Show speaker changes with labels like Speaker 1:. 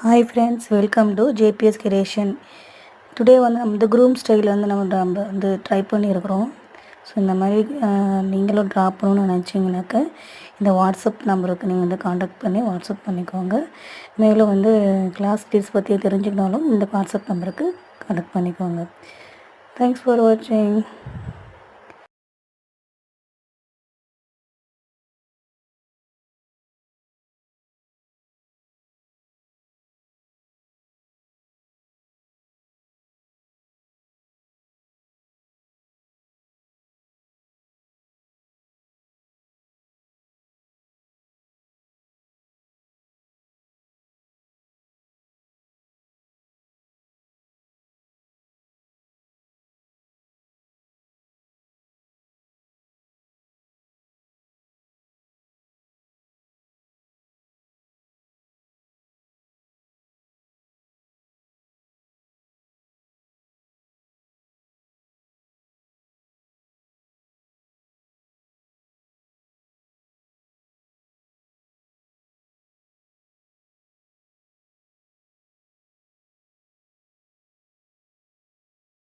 Speaker 1: Hi friends, welcome to JBS creation. Today வந்து நம்ம இந்த க்ரூம் ஸ்டைல் வந்து நம்ம வந்து ட்ரை பண்ணியிருக்கிறோம். ஸோ இந்த மாதிரி நீங்களும் ட்ரா பண்ணணும்னு நினச்சிங்கனாக்க இந்த வாட்ஸ்அப் நம்பருக்கு நீங்கள் வந்து காண்டாக்ட் பண்ணி வாட்ஸ்அப் பண்ணிக்கோங்க. மேலும் வந்து கிளாஸ் டீல்ஸ் பற்றி தெரிஞ்சுக்கனாலும் இந்த வாட்ஸ்அப் நம்பருக்கு காண்டாக்ட் பண்ணிக்கோங்க. தேங்க்ஸ் ஃபார் வாட்சிங்.